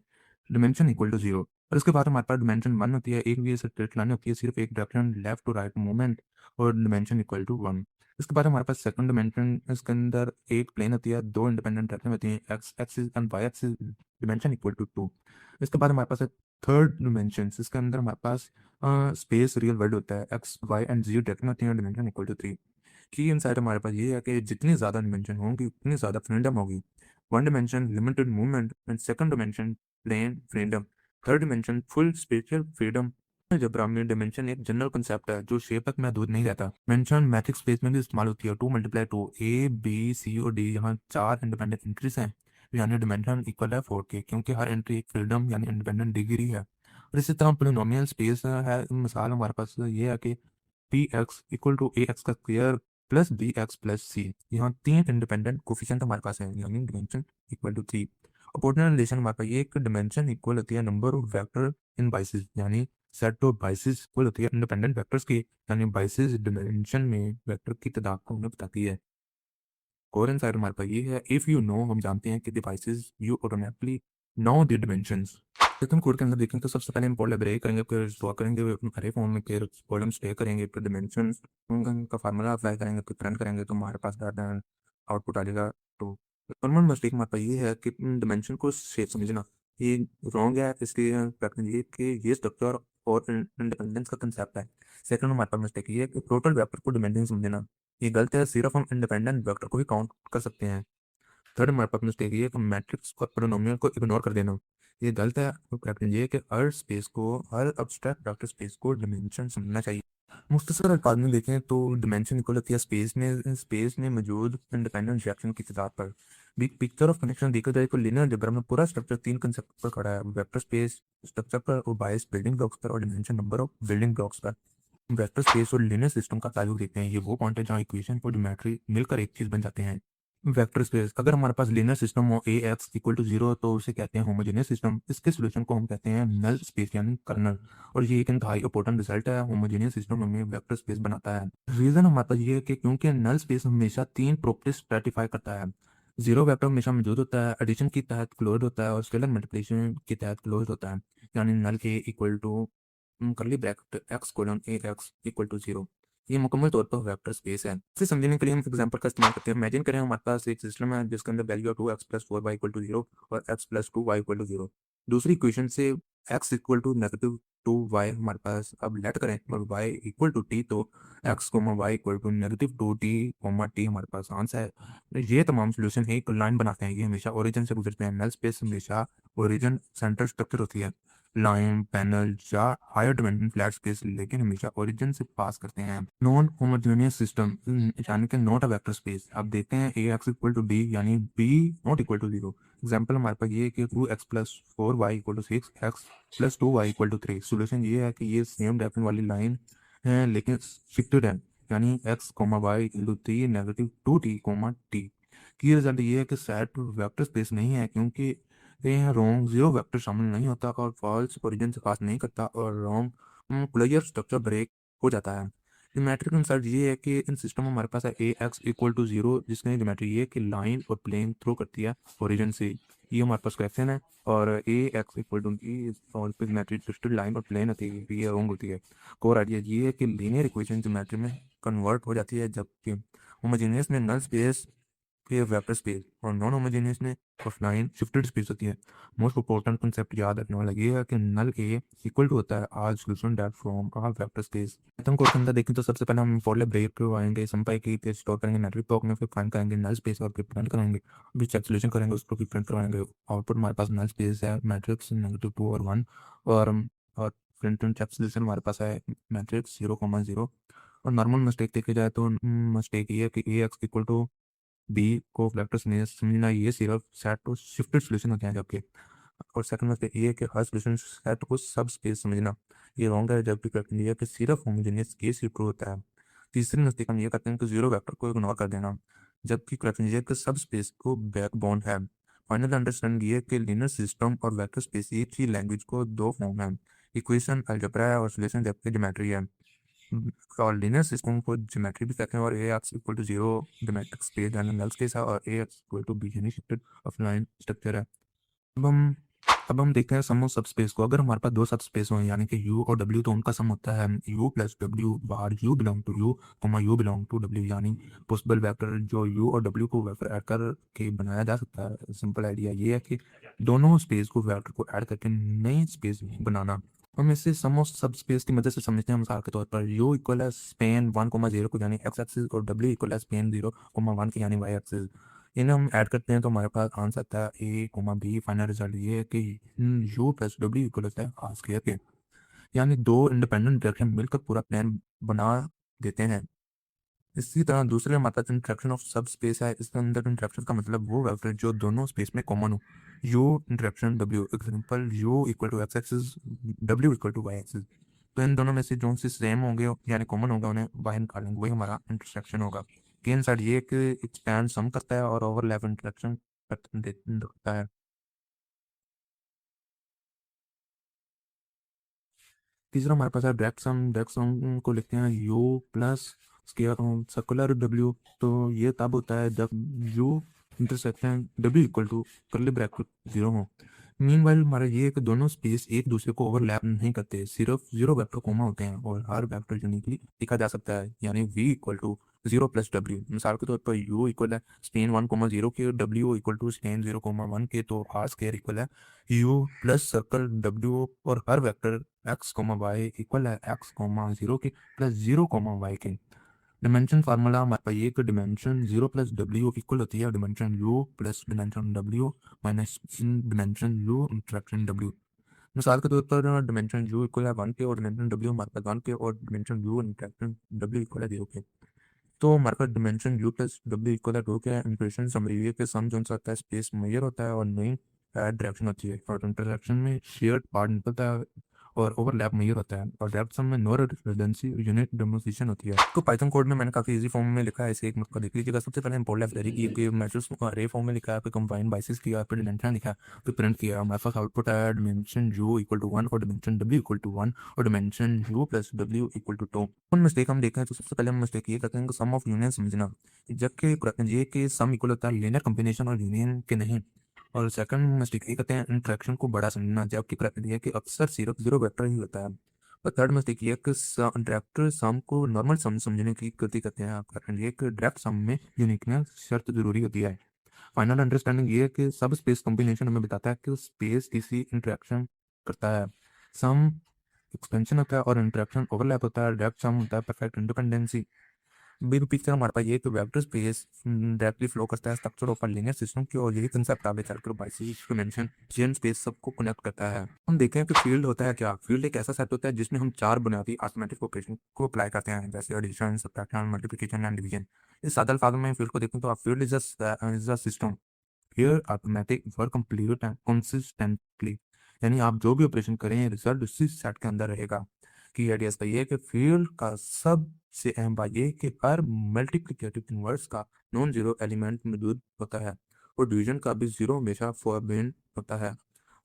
डिमेंशन इक्वल टू जीरो। और इसके बाद हमारे पास डिमेंशन वन होती है, एक भी स्ट्रेट लाइन होती है, सिर्फ एक direction left to right movement, और डिमेंशन इक्वल टू वन। इसके बाद हमारे पास सेकंड डिमेंशन, इसके अंदर एक प्लेन होती है, दो इंडिपेंडेंट डायरेक्शन होती हैं, X axis and Y axis, dimension equal to two. इसके बाद हमारे पास है थर्ड डिमेंशन, इसके अंदर हमारे पास स्पेस रियल वर्ल्ड होता है, X Y and Z direction होती है, डिमेंशन इक्वल टू थ्री। की इनसाइड हमारे पास ये है कि जितनी ज़्यादा डिमेंशन होंगी उतनी ज़्यादा फ्रीडम होगी। One dimension limited movement and second dimension plane freedom, third dimension full spatial freedom. Algebra में डिमेंशन एक जनरल कंसेप्ट है जो शेप तक महदूद नहीं रहता। मेंशन मैट्रिक्स स्पेस में भी इस्तेमाल होती है। 2 × 2 ए बी सी और डी, यहाँ 4 इंडिपेंडेंट एंट्रीज हैं, यानी डिमेंशन इक्वल है 4 के, क्योंकि हर एंट्री एक फ्रीडम यानी इंडिपेंडेंट डिग्री है। और इसी तरह पोलिनोमियल स्पेस है। मिसाल हमारे पास ये है कि P X equal to A X का square plus B X plus C, यहाँ 3 इंडिपेंडेंट कोफिशिएंट हमारे पास है, यानी dimension equal to 3। Opportunity relation हमारे पास ये एक डिमेंशन इक्वल होती है number of vector in basis, यानी सेट ऑफ बाइसिस इक्वल होती है इंडिपेंडेंट वेक्टर्स की, यानी बाइसिस डिमेंशन में वेक्टर की तादाद को हमें बताती है। कोहेरेंस साइड हमारे पास ये है, इफ़ यू नो, हम जानते हैं कि devices you automatically know the dimensions. हम कोड के अंदर देखेंगे तो सबसे पहले हम पॉल ब्रेक करेंगे, फिर स्टोर करेंगे हरे फॉर्म में, फिर कॉलम स्टे करेंगे, फिर डिमेंशंस का फार्मूला अप्लाई करेंगे, फिर रन करेंगे तो हमारे पास आउटपुट आ जाएगा। तो नॉर्मल मिस्टेक हमारे पास ये है कि डिमेंशन को शेप समझना ये रॉन्ग है, इसलिए प्रैक्टिस ये कि ये स्ट्रक्चर और इंडिपेंडेंस का कंसेप्ट है। सेकंड हमारे पास मिस्टेक ये है कि टोटल वेक्टर को डिमेंशन समझना ये गलत है, सिर्फ हम इंडिपेंडेंट वेक्टर को ही काउंट कर सकते हैं। थर्ड हमारे पास मिस्टेक ये है कि मैट्रिक्स और पोलिनोमियल को इग्नोर कर देना ये गलत है। तो कैप्टन ये है कि हर स्पेस को, हर अब्स्ट्रैक्ट वेक्टर स्पेस को डिमेंशन समझना चाहिए। मुख्तसर अल्फाज में देखें तो डिमेंशन इक्वल होती है स्पेस में मौजूद इंडिपेंडेंट रिएक्शन की तादाद पर। बिग पिक्चर ऑफ कनेक्शन देखा जाए तो लिनियर अलजेब्रा में पूरा स्ट्रक्चर तीन कंसेप्ट पर खड़ा है, वेक्टर स्पेस स्ट्रक्चर पर, और बायस बिल्डिंग ब्लॉक्स पर, और dimension number of building blocks पर। वेक्टर स्पेस और लिनियर सिस्टम का ताल्लुक देखते हैं, ये वो पॉइंट है जहाँ इक्वेशन और ज्योमेट्री मिलकर एक चीज बन जाते हैं। वेक्टर स्पेस, अगर हमारे पास लीनियर सिस्टम हो ए एक्स इक्वल टू जीरो तो उसे कहते हैं होमोजेनियस सिस्टम। इसके सोल्यूशन को हम कहते हैं नल स्पेस यानी कर्नल। और ये एक इंतहाई इंपॉर्टेंट रिजल्ट है, होमोजेनियस सिस्टम हमें वेक्टर स्पेस बनाता है। रीजन हमारे पास ये है कि क्योंकि नल स्पेस हमेशा तीन प्रॉपर्टीज स्पेसिफाई करता है। जीरो वेक्टर हमेशा मौजूद होता है, एडिशन के तहत क्लोज होता है, और स्केलर मल्टीप्लिकेशन के तहत क्लोज होता है। यानी null A equal to curly bracket X colon A x equal to zero. ये मुकम्मल तौर पर वेक्टर स्पेस है। इसे समझने के लिए हम एग्जांपल का इस्तेमाल करते हैं। इमेजिन करें हमारे पास एक सिस्टम है जिसके अंदर value two x plus four Y equal to zero और x plus two Y equal to zero. दूसरी इक्वेशन से x equal to negative two y हमारे पास अब लेट करें और वाई इक्वल टू टी, तो x comma Y equal to negative two T comma t हमारे पास आंसर है। तो ये तमाम सोल्यूशन एक लाइन बनाते हैं, ये हमेशा ओरिजिन से गुजरते हैं। नल स्पेस हमेशा ओरिजिन सेंटर स्ट्रक्चर होती है, लाइन पैनल या हायर डायमेंशन फ्लैट स्पेस, लेकिन हमेशा ओरिजिन से पास करते हैं। नॉन होमोजेनियस सिस्टम यानी कि नॉट अ वेक्टर स्पेस। अब देखते हैं A x equal to B यानी B not equal to zero. Example हमारे पास ये है कि two x plus four Y equal to six, X plus two Y equal to three. Solution ये है कि ये सेम डायरेक्शन वाली लाइन है लेकिन शिफ्टेड है, यानी X comma Y equal to three negative two T comma T. की रिजल्ट ये है कि सेट वेक्टर स्पेस नहीं है, क्योंकि ये रॉन्ग जीरो वेक्टर शामिल नहीं होता, और फॉल्स ओरिजिन से पास नहीं करता, और रॉन्ग प्लेयर स्ट्रक्चर ब्रेक हो जाता है। ज्योमेट्रिक कंसेप्ट ये है कि इन सिस्टम में हमारे पास है ए एक्स इक्वल टू जीरो, जिसमें ज्योमेट्री ये है कि लाइन और प्लेन थ्रू करती है ओरिजिन से। ये हमारे पास क्वेश्चन है। और ए एक्स इक्वल टू ई और ज्योमेट्री ट्विस्टेड लाइन और प्लेन होती है, ये रॉन्ग होती है। कोर आइडिया ये है कि लीनियर इक्वेशन ज्योमेट्री में कन्वर्ट हो जाती है, जबकि होमोजेनियस में नल स्पेस फिर वेक्टर स्पेस, और नॉन होमोजेनियस में ऑफलाइन शिफ्टेड स्पेस होती है। मोस्ट इंपॉर्टेंट कंसेप्ट याद रखने वाला ये है कि नल ए इक्वल टू होता है आज solution that from a vector space. हम कोड के अंदर देखें तो सबसे पहले हम फॉर ब्रेक को आएंगे, संपाई की फिर स्टोर करेंगे नेटवर्क ब्लॉक में, फिर फाइंड करेंगे नल स्पेस और फिर प्रिंट करेंगे, फिर चेक सोल्यूशन करेंगे, उसको फिर प्रिंट करवाएंगे। आउटपुट हमारे पास नल स्पेस है मैट्रिक्स नेगेटिव टू और वन, और प्रिंट एंड चेक सोल्यूशन हमारे पास है मैट्रिक्स जीरो कॉमा जीरो। और नॉर्मल मिस्टेक देखी जाए तो मिस्टेक ये है कि ए एक्स इक्वल टू बी को वेक्टर्स में समझना ये सिर्फ सेट टू शिफ्टेड सॉल्यूशन होते हैं, जबकि और सेकंड में ये है कि हर सॉल्यूशन सेट को सब स्पेस समझना ये रॉन्ग है, जबकि करेक्ट ये है कि सिर्फ होमोजेनियस केस ही ट्रू होता है। तीसरी मिस्टेक हम ये करते हैं कि जीरो वेक्टर को इग्नोर कर देना, जबकि करेक्ट ये है कि सब स्पेस को बैकबोन है। फाइनल अंडरस्टैंडिंग ये है कि लीनियर सिस्टम और वेक्टर स्पेस एक ही लैंग्वेज को दो फॉर्म है, इक्वेशन अलजेब्रा है और सॉल्यूशन जबकि ज्योमेट्री है। और लीनियर सिस्टम को ज्योमेट्री भी कहते हैं, और A x equal to zero geometric space यानी नल स्पेस है, और A x equal to B यानी शिफ्टेड ऑफलाइन स्ट्रक्चर है। अब हम अब हम देखते हैं सम ऑफ सब स्पेस को। अगर हमारे पास दो सब स्पेस हो यानी कि यू और डब्ल्यू, तो उनका सम होता है U plus W bar U belong to U comma U belong to W, यानी पॉसिबल वेक्टर जो यू और डब्ल्यू को वेक्टर ऐड करके बनाया जा सकता है। सिंपल आइडिया ये है कि दोनों स्पेस को वेक्टर को ऐड करके नई स्पेस बनाना। हम इसे सम ऑफ सब स्पेस की मदद से समझते हैं। मिसाल के तौर पर यू इक्वल है स्पेन वन कोमा जीरो को यानी एक्स एक्सिस, और डब्ल्यू इक्वल है स्पेन जीरो कोमा वन के यानी वाई एक्सिस। इन्हें हम ऐड करते हैं तो हमारे पास आंसर आता है ए कोमा बी। फाइनल रिजल्ट ये है कि यू प्लस डब्ल्यू इक्वल होता है आर स्क्वायर के, यानी दो इंडिपेंडेंट डायरेक्शन मिलकर पूरा प्लान बना देते हैं। इसी तरह दूसरे हमारे पास इंट्रैक्शन ऑफ सब स्पेस है। इसके अंदर इंट्रैक्शन का मतलब वो वेक्टर जो दोनों स्पेस में कॉमन हो। U intersection W, example U equal to X axis, W equal to Y axis. तो इन दोनों में से जो से सेम होंगे यानी कॉमन होगा उन्हें बाहर निकालेंगे, वही हमारा इंटरसेक्शन होगा। गेन साइड ये कि एक्सपैंड सम करता है और ओवरलैप इंटरेक्शन करता है। तीसरा हमारे पास है डायरेक्ट सम को लिखते हैं U plus square circular W. तो ये तब होता है जब U intersection W equal to curly bracket zero हो। मीनवाइल हमारा ये है कि दोनों स्पेस एक दूसरे को ओवरलैप नहीं करते, सिर्फ जीरो वेक्टर कोमा होते हैं और हर वेक्टर यूनिकली लिखा जा सकता है, यानी v equal to zero plus W. मिसाल के तौर पर u इक्वल है स्पेन 1,0 के, w इक्वल टू स्पेन 0,1 के, तो r स्क्वायर इक्वल है u प्लस सर्कल w, और हर वेक्टर x, y इक्वल है x, 0 के प्लस 0, y के। डिमेंशन फार्मूला हमारे पास ये कि डिमेंशन 0 प्लस डब्ल्यू इक्वल होती है dimension U plus dimension W minus dimension U intersection W. मिसाल के तौर पर डिमेंशन यू इक्वल है 1 के और डिमेंशन डब्ल्यू हमारे पास 1 के और dimension U intersection W equal है 0 के। तो हमारे पास dimension U plus W equal है 2 के। इंप्रेशन समरी के सम जो होता है स्पेस मेजर होता है और नई डायरेक्शन होती है, और इंटरसेक्शन में शेयर्ड पार्ट निकलता है और ओवरलैप मेजर होता है, और डेप्थ सम में नो रिडंडेंसी यूनिट डेमोंस्ट्रेशन होती है। तो पाइथन कोड में मैंने काफी इजी फॉर्म में लिखा है, इसे एक मौका देख लीजिएगा। सबसे पहले इंपोर्ट लाइब्रेरी की कि मैट्रिक्स अरे फॉर्म में लिखा है, फिर कंबाइन बाइसेस किया, फिर डिमेंशन लिखा, फिर प्रिंट किया। हमारे पास आउटपुट है डिमेंशन यू इक्वल टू 1 और डिमेंशन डब्ल्यू इक्वल टू 1 और dimension U plus W equal to 2। उन मिस्टेक हम देखें तो सबसे पहले हम मिस्टेक ये करते हैं कि सम ऑफ यूनियन समझना, जबकि ये कि सम इक्वल होता है लीनियर कॉम्बिनेशन और यूनियन के नहीं। और सेकंड मिस्टेक ये करते हैं इंट्रैक्शन को बड़ा समझना, जबकि ये कि अक्सर सिर्फ जीरो वेक्टर ही होता है। और थर्ड मिस्टेक ये है कि डायरेक्टर सम को नॉर्मल सम समझने की गलती करते हैं आप। ये कि डायरेक्ट सम में यूनिकनेस शर्त जरूरी होती है। फाइनल अंडरस्टैंडिंग ये है कि सब स्पेस कॉम्बिनेशन हमें बताता है कि स्पेस किसी इंटरेक्शन करता है। सम एक्सपेंशन होता है और इंटरेक्शन ओवरलैप होता है। डायरेक्ट सम होता है परफेक्ट इंडिपेंडेंसी। बिग पिक्चर हमारे पास ये कि वेक्टर स्पेस डायरेक्टली फ्लो करता है स्ट्रक्चर ऑफ लीनियर सिस्टम की, और यही कंसेप्ट आगे चलकर बाइसिक डायमेंशन चेन स्पेस सबको कनेक्ट करता है। हम देखें कि फील्ड होता है क्या। फील्ड एक ऐसा सेट होता है जिसमें हम 4 बुनियादी अरिथमेटिक ऑपरेशन को अप्लाई करते हैं, जैसे addition, subtraction, multiplication and division. इस सादे अल्फाज में फील्ड को देखें तो field is a system here arithmetic work complete and consistently, यानी आप जो भी ऑपरेशन करें रिजल्ट उसी सेट के अंदर रहेगा। की आइडिया इसका ये है कि फील्ड का सबसे अहम बात ये है कि हर मल्टीप्लिकेटिव इनवर्स का नॉन जीरो एलिमेंट मौजूद होता है, और डिवीजन का भी जीरो हमेशा फॉरबिडन होता है।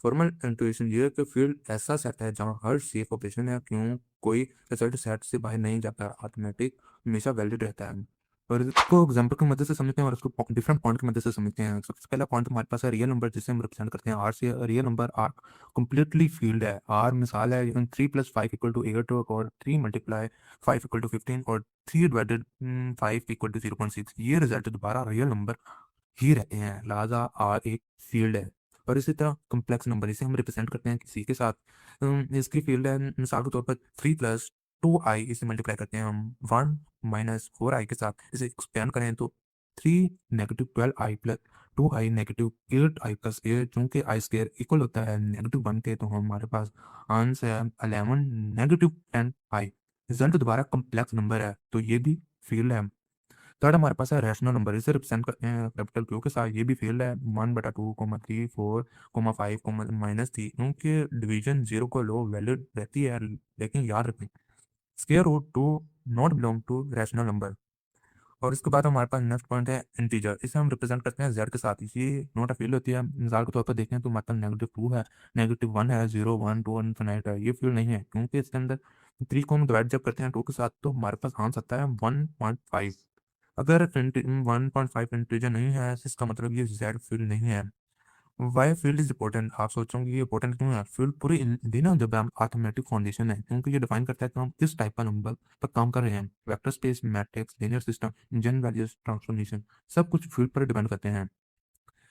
फॉर्मल इंट्यूशन ये है कि फील्ड ऐसा सेट है जहाँ हर सेफ ऑपरेशन है क्यों कोई रिजल्ट सेट से बाहर नहीं जाता, ऑटोमेटिक हमेशा वैलिड रहता है। और इसको एग्जांपल की मदद से समझते हैं और इसको डिफरेंट पॉइंट की मदद से समझते हैं। सबसे पहला पॉइंट हमारे पास है रियल नंबर, जिसे हम रिप्रेजेंट करते हैं आर से। Real number are completely field है। आर मिसाल है 3 प्लस 5 इक्वल टू 8, और 3 मल्टीप्लाई 5 इक्वल टू 15, और 3 डिवाइडेड 5 इक्वल टू 0.6। ये रिजल्ट दोबारा रियल नंबर ही रहते हैं, लिहाजा आर एक फील्ड है। और इसी तरह कम्प्लेक्स नंबर, इसे हम रिप्रेजेंट करते हैं किसी के साथ। इसकी फील्ड है मिसाल के तौर पर 3 प्लस 2i, इसे मल्टीप्लाई करते हैं हम 1 माइनस 4i के साथ। इसे एक्सपेंड करें तो 3 negative 12i plus 2i negative 8i plus 8, चूंकि आई स्क्वायर इक्वल होता है नेगेटिव 1 के, तो हमारे पास आंसर है 11 नेगेटिव 10i। रिजल्ट दोबारा कम्प्लेक्स नंबर है, तो ये भी फील्ड है। थर्ड हमारे पास है रैशनल नंबर, इसे रिप्रेजेंट करते हैं कैपिटल क्यू के साथ। ये भी फील्ड है 1/2, 3, 4, 5, -3, क्योंकि डिवीजन 0 को लो वैल्यू रहती है, लेकिन याद रखें square root 2 not belong to rational number. और इसके बाद हमारे पास नेक्स्ट पॉइंट है इंटीजर, इसे हम रिप्रेजेंट करते हैं जेड के साथ। ये नोट फील्ड होती है। मिसाल के तौर पर देखें तो मतलब -2 है, -1 है, 0, 1, 2 इनफिनाइट है। ये फील्ड नहीं है क्योंकि इसके अंदर 3 को हम डिवाइड जब करते हैं 2 के साथ तो हमारे पास आंसर आता है 1.5। अगर 1.5 इंटीजर नहीं है तो इसका मतलब ये जेड फील्ड नहीं है। वाई फील्ड इज इंपॉर्टेंट, आप सोचोगे ये इंपॉर्टेंट क्यों है। फील्ड पूरी ना जब हम अर्थमेटिक फाउंडेशन है, क्योंकि ये डिफाइन करता है कि हम किस टाइप का नंबर पर काम कर रहे हैं। Vector space, matrix, linear system, engine values, transformation, सब कुछ फील्ड पर डिपेंड करते हैं।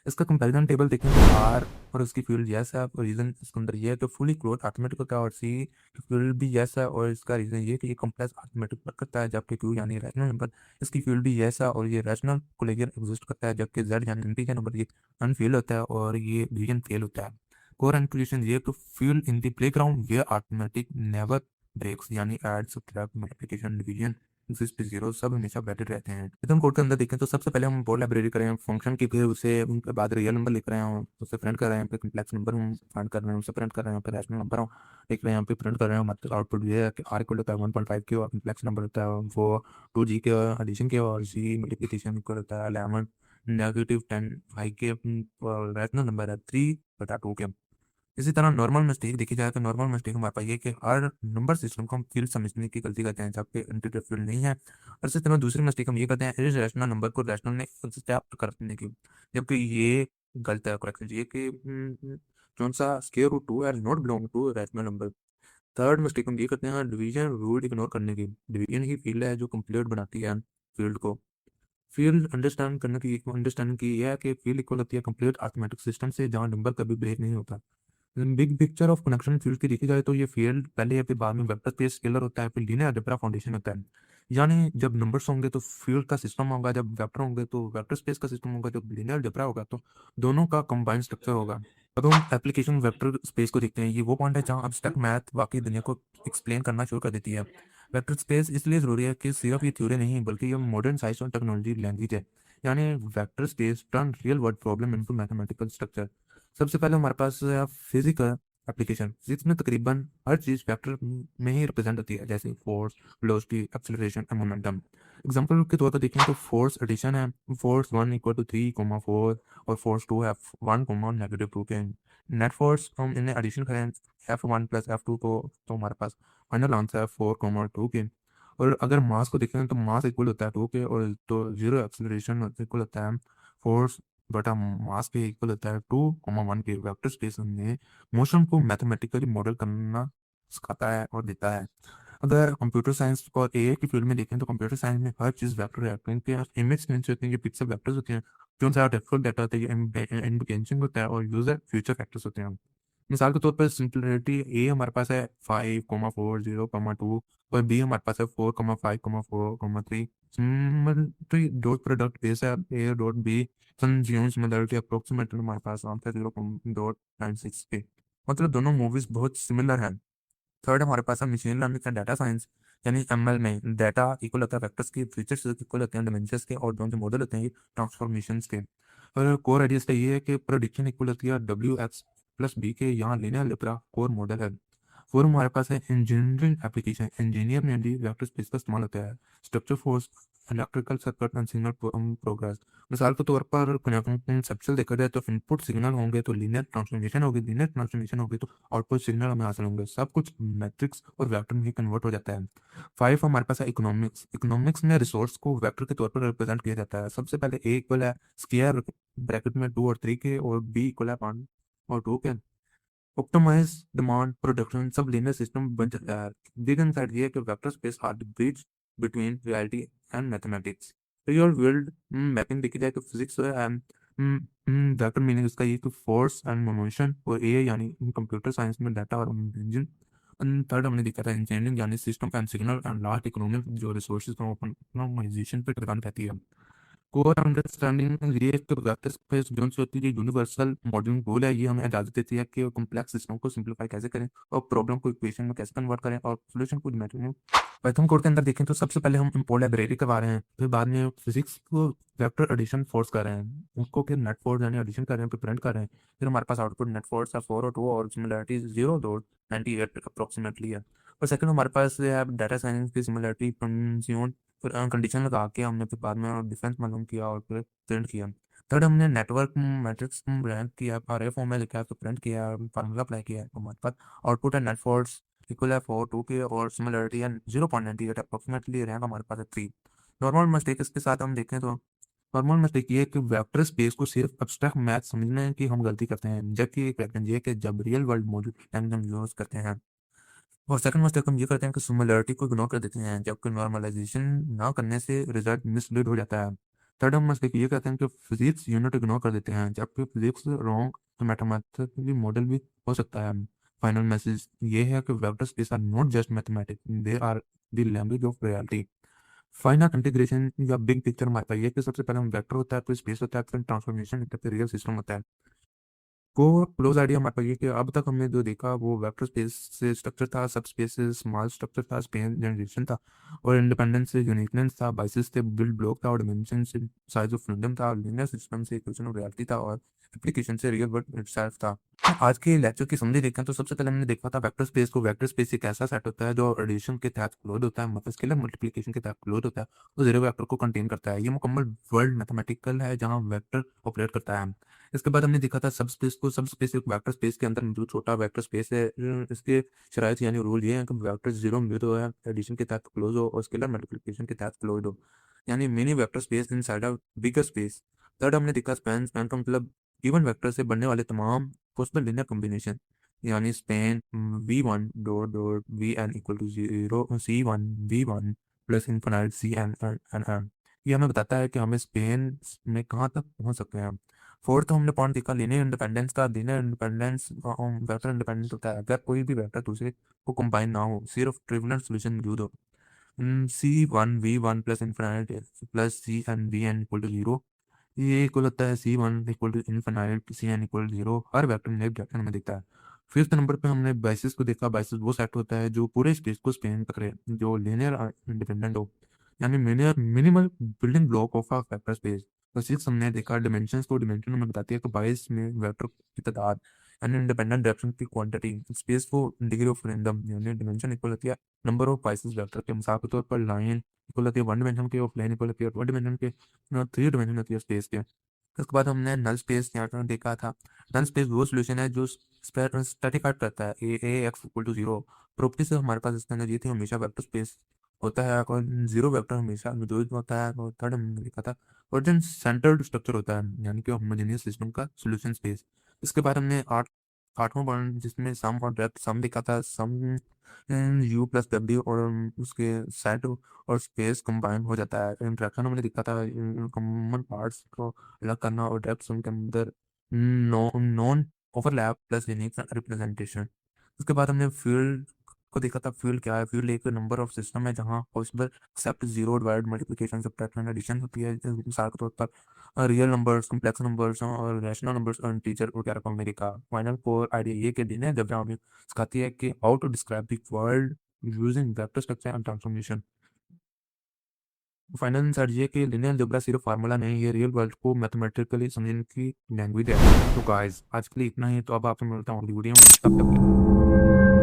इसका कंपैरिजन टेबल देखें तो आर और उसकी फील्ड यस है, और रीजन इसके अंदर ये है कि फुली क्लोज आर्थमेटिक होता है, और सी की फील्ड भी यस है, और इसका रीजन ये है कि ये कॉम्प्लेक्स आर्थमेटिक वर्क करता है। जबकि क्यू यानी रैशनल नंबर, इसकी फील्ड भी यस है और ये रैशनल कोलिजन एग्जिस्ट करता है। जबकि जेड यानी इंटीजर नंबर, ये अनफेल होता है और ये डिवीजन फेल होता है। कोर इंक्लूजन ये तो फील्ड इन द प्लेग्राउंड ये आर्थमेटिक नेवर ब्रेक्स, यानी add, subtract, multiplication, division, exist zero सब हमेशा वैलिड रहते हैं। पिथन कोड के अंदर देखें तो सबसे पहले हम बोर्ड लाइब्रेरी करें फंक्शन की, फिर उसे उनके बाद रियल नंबर लिख रहे हैं, उससे प्रिंट कर रहे हैं, फिर कम्प्लेक्स नंबर हम फाइंड कर रहे हैं, उसे प्रिंट कर रहे हैं, फिर रैशनल नंबर हम लिख रहे हैं, फिर प्रिंट कर रहे हैं। मतलब आउटपुट ये है कि आर इक्वल होता है 1.5 के, और कम्प्लेक्स नंबर होता है वो 2g के एडिशन के, और सी मल्टीप्लिकेशन इक्वल होता है 11 नेगेटिव 10 के, और रैशनल नंबर है 3/2 के। इसी तरह नॉर्मल मिस्टेक देखी जाए तो नॉर्मल मिस्टेक हमारे पास ये कि हर नंबर सिस्टम को हम फील्ड समझने की गलती करते हैं, जबकि इंटीजर फील्ड नहीं है। और इसी तरह दूसरी मिस्टेक हम ये करते हैं इरेशनल नंबर को रैशनल में एक्सेप्ट करने की, जबकि ये गलत है। करेक्ट ये कि कौन सा square root 2 and not belong to rational number. Third mistake हम ये करते हैं डिवीजन रूल इग्नोर करने की। डिवीजन ही फील्ड है जो कंप्लीट बनाती है फील्ड को। फील्ड अंडरस्टैंडिंग की यह है कि फील्ड इक्वल होती है कंप्लीट अरिथमेटिक सिस्टम से जहाँ नंबर कभी ब्रेक नहीं होता। Big picture of connection field की देखी जाए तो ये फील्ड पहले या फिर बाद में वेक्टर स्पेस स्केलर होता है, फिर लीनियर अलजेब्रा फाउंडेशन होता है। यानी जब नंबर्स होंगे तो फील्ड का सिस्टम होगा, जब वेक्टर होंगे तो वेक्टर स्पेस का सिस्टम होगा, जब लीनियर अलजेब्रा होगा तो दोनों का कंबाइंड स्ट्रक्चर होगा। अब हम एप्लीकेशन वेक्टर स्पेस को देखते हैं। ये वो पॉइंट है जहाँ अब्स्ट्रैक्ट मैथ वाकई दुनिया को एक्सप्लेन करना शुरू कर देती है। वेक्टर स्पेस इसलिए जरूरी है कि सिर्फ ये थ्योरी नहीं बल्कि ये मॉडर्न साइंस और टेक्नोलॉजी लैंग्वेज है। यानी vector space turn real world problem into mathematical structure. सबसे पहले हमारे पास है फिजिकल एप्लीकेशन। फिजिक्स में तकरीबन हर चीज वेक्टर में ही रिप्रेजेंट होती है, जैसे force, velocity, acceleration and momentum. Example के तौर पर देखें तो फोर्स एडिशन है, फोर्स 1 इक्वल टू 3,4 और फोर्स 2 है 1, -2 के। नेट फोर्स हम इन्हें एडिशन करें F1 प्लस F2 को तो हमारे पास फाइनल आंसर है 4,2 के। और अगर मास को देखें तो मास इक्वल होता है 2 के, और तो जीरो एक्सेलरेशन इक्वल होता है फोर्स बटा मास के इक्वल होता है 2,1 के। वेक्टर स्पेस में मोशन को मैथमेटिकली मॉडल करना सिखाता है और देता है। अगर कंप्यूटर साइंस और एआई की फील्ड में देखें तो कंप्यूटर साइंस में हर चीज़ वेक्टर है, क्योंकि इमेज सेंस होते हैं, ये पिक्सल वेक्टर्स होते हैं, जो सारा टेक्सचुअल डाटा होता है, ये इम्प्लीकेशन होता है और यूजर फ्यूचर फैक्टर्स होते हैं। मिसाल के तौर पर सिंपलिसिटी ए हमारे पास है 5,4 0,2 और बी हमारे पास है 4,5,4,3। सिमिलरिटी डॉट प्रोडक्ट बेस है ए dot B consume similarity approximately हमारे पास आंसर 0.96 के। मतलब दोनों मूवीज बहुत सिमिलर हैं। थर्ड हमारे पास है मशीन लर्निंग का डाटा साइंस। यानी एमएल में डाटा इक्वल होता है वेक्टर्स के, फीचर्स इक्वल होते हैं डायमेंशंस के, और दोनों जो मॉडल होते हैं ट्रांसफॉर्मेशंस के। और कोर आइडिया इसका ये है कि प्रेडिक्शन इक्वल होती है डब्ल्यू एक्स प्लस बी के। यहाँ लीनियर अलजेब्रा कोर मॉडल है। फोर हमारे पास है इंजीनियरिंग एप्लीकेशन। इंजीनियर में भी वेक्टर स्पेस का इस्तेमाल होता है। Structure force, electrical circuit and signal progress. मिसाल के तौर पर कंसेप्चुअल देखा जाए तो इनपुट सिग्नल होंगे तो लीनियर ट्रांसफॉर्मेशन होगी, लीनियर ट्रांसफॉर्मेशन होगी तो आउटपुट सिग्नल हमें हासिल होंगे। सब कुछ मैट्रिक्स और वेक्टर में कन्वर्ट हो जाता है। फाइव हमारे पास है इकोनॉमिक्स। इकोनॉमिक्स में रिसोर्स को वेक्टर के तौर पर रिप्रेजेंट किया जाता है। सबसे पहले ए इक्वल है स्क्वायर ब्रैकेट में 2 और 3 के, और बी इक्वल है 1 और 2 के। ऑप्टिमाइज डिमांड प्रोडक्शन सब लीनियर सिस्टम बन जाता है। बिग इनसाइट ये है कि vector space are the bridge between reality and mathematics. Real world mapping देखी जाए तो फिजिक्स एंड वेक्टर मीनिंग इसका ये कि फोर्स एंड मोशन, और ए यानी कंप्यूटर साइंस में डाटा और इंजन। थर्ड हमने देखा था इंजीनियरिंग यानी system and signal, and last economic जो रिसोर्सेज का ऑप्टिमाइजेशन पे टिकान रहती है। कोर अंडरस्टैंडिंग ये एक वेक्टर स्पेस जोन से होती है, यूनिवर्सल मॉडलिंग गोल है। ये हमें इजाजत देती है कि कॉम्प्लेक्स सिस्टम को सिंपलीफाई कैसे करें और प्रॉब्लम को इक्वेशन में कैसे कन्वर्ट करें और सॉल्यूशन को ज्योमेट्री में। पाइथन कोड के अंदर देखें तो सबसे पहले हम इंपोर्ट लाइब्रेरी करवा रहे हैं, फिर बाद में फिजिक्स को वेक्टर एडिशन फोर्स कर रहे हैं, उसको फिर नेट फोर्स यानी एडिशन कर रहे हैं, फिर प्रिंट कर रहे हैं। फिर हमारे पास आउटपुट नेट फोर्स है 4 और 2 और सिमिलरिटी 0.98 अप्रोक्सीमेटली है। और सेकंड हमारे पास है डाटा साइंस की सिमिलरिटी फिर कंडीशन लगा के हमने फिर बाद में डिफरेंस मालूम किया और फिर प्रिंट किया। थर्ड हमने नेटवर्क मैट्रिक्स रैंक किया, अरे फॉर्म में लिखा है तो प्रिंट किया, फार्मूला अप्लाई किया है, हमारे पास आउटपुट है नेट फोर्स इक्वल है 4 2 के, और सिमिलरिटी है 0.98 अप्रोक्सीमेटली, रैंक हमारे पास है 3। नॉर्मल मिस्टेक इसके साथ हम देखें तो नॉर्मल मिस्टेक ये है कि वेक्टर स्पेस को सिर्फ एब्स्ट्रैक्ट मैथ समझने की हम गलती करते हैं, जबकि एक ये है कि जब रियल वर्ल्ड मॉडल लैंग्वेज हम यूज करते हैं। और सेकंड मिस्टेक हम ये करते हैं कि सिमिलरिटी को इग्नोर कर देते हैं, जबकि नॉर्मलाइजेशन ना करने से रिजल्ट मिसलीड हो जाता है। थर्ड हम मिस्टेक ये करते हैं कि फिजिक्स यूनिट इग्नोर कर देते हैं, जबकि फिजिक्स रॉन्ग तो मैथमेटिकली मॉडल भी हो सकता है। फाइनल मैसेज ये है कि vector space are not just mathematics, they are the language of reality. Final integration या बिग पिक्चर हमारे पास ये है कि सबसे पहले हम वेक्टर होता है, फिर स्पेस होता है, फिर ट्रांसफॉर्मेशन होता है, फिर रियल सिस्टम होता है। को क्लोज आइडिया हमारे पास ये कि अब तक हमने जो देखा वो वेक्टर स्पेस से स्ट्रक्चर था, सब स्पेस से स्मॉल स्ट्रक्चर था, स्पेस जनरेशन था, और इंडिपेंडेंस से यूनिकनेस था, बाइसेस से बिल्ड ब्लॉक था, और डिमेंशन से साइज ऑफ फ्रीडम था, लीनियर सिस्टम से इक्वेशन ऑफ रियलिटी था, और एप्लीकेशन से रियल वर्ल्ड इटसेल्फ था। आज के लेक्चर की समझी देखें तो सबसे पहले हमने देखा था वेक्टर स्पेस को। वेक्टर स्पेस एक ऐसा सेट होता है जो एडिशन के तहत क्लोज होता है, मतलब स्केलर मल्टीप्लिकेशन के तहत क्लोज होता है, और जीरो वेक्टर को कंटेन करता है। ये मुकम्मल वर्ल्ड मैथमेटिकल है जहाँ वेक्टर ऑपरेट करता है। इसके बाद हमने देखा था सब स्पेस को। सब स्पेस एक वेक्टर स्पेस के अंदर मौजूद छोटा वेक्टर स्पेस है। इसके शराइत यानी रूल ये है कि वेक्टर जीरो मौजूद हो, एडिशन के तहत क्लोज हो, और स्केलर मल्टीप्लिकेशन के तहत क्लोज हो, यानी mini vector space inside a bigger space. Third हमने देखा स्पैन। स्पैन का मतलब गिवन वेक्टर से बनने वाले तमाम पॉसिबल लीनियर कॉम्बिनेशन, यानी span v1 equal to 0 c1 v1 plus infinite c n। ये हमें बताता है कि हमें स्पेन में कहाँ तक पहुंच सकते हैं। फोर्थ हमने पॉइंट देखा लीनियर इंडिपेंडेंस का। लीनियर इंडिपेंडेंस वेक्टर इंडिपेंडेंट होता है अगर कोई भी वेक्टर दूसरे को कंबाइन ना हो, सिर्फ ट्रिवियल सोल्यूशन मौजूद हो। c1 v1 plus infinite plus c n v n equal to 0, ये इक्वल होता है c1 equal to infinite c n equal to 0। हर वेक्टर में एक वेक्टर हमें दिखता है। फिफ्थ नंबर पे हमने बाइसेस को देखा। बाइसेस वो सेट होता है जो पूरे स्पेस को स्पेन करे, जो लीनियर इंडिपेंडेंट हो, यानी linear minimal building block of a vector space. तो सिक्स हमने देखा डिमेंशंस को। डिमेंशन हमें बताती है कि बाइस में वेक्टर की तादाद यानी इंडिपेंडेंट डायरेक्शन की क्वांटिटी। स्पेस को डिग्री ऑफ फ्रीडम यानी डिमेंशन इक्वल होती है नंबर ऑफ बाइसेस वेक्टर के। मिसाल के तौर पर लाइन इक्वल होती है वन डिमेंशन के और प्लेन इक्वल होती है वन डिमेंशन के, थ्री डिमेंशन होती है स्पेस के। उसके बाद हमने नल स्पेस यहाँ पर देखा था। नल स्पेस वो सोल्यूशन है जो स्टैटिफाइड करता है ए एक्स इक्वल टू 0। प्रॉपर्टी से हमारे पास इसके अंदर ये थी हमेशा वेक्टर स्पेस होता है और जीरो वेक्टर हमेशा मौजूद होता है। और थर्ड हमने देखा था ओरिजिन सेंटर्ड स्ट्रक्चर होता है, यानी कि होमोजेनियस सिस्टम का सोल्यूशन स्पेस। इसके बाद हमने आठवां पॉइंट जिसमें सम और डेप्थ सम देखा था। सम यू प्लस डब्ल्यू और उसके सेट और स्पेस कंबाइन हो जाता है। इंट्रैक्शन हमने देखा था कॉमन पार्ट्स को अलग करना और डेप्थ उनके अंदर non overlap plus unique representation. उसके बाद हमने फील्ड को देखा था। फील्ड क्या है? फील्ड एक नंबर ऑफ सिस्टम है जहाँ possible except zero divide multiplication subtraction addition होती है। मिसाल के तौर पर रियल नंबर्स, कॉम्प्लेक्स नंबर्स और रैशनल नंबर्स और इंटीजर वगैरह का मेरे का फाइनल कोर आइडिया ये के दिन है जब हमें सिखाती है कि how to describe the world using vector structure and transformation. Final insight ये कि लिनियर अलजेब्रा सिर्फ फार्मूला नहीं, ये रियल वर्ल्ड को मैथमेटिकली समझने की लैंग्वेज है। तो गाइस आज के लिए इतना ही। तो अब आपसे मिलता हूँ अगली वीडियो में, तब तक के लिए।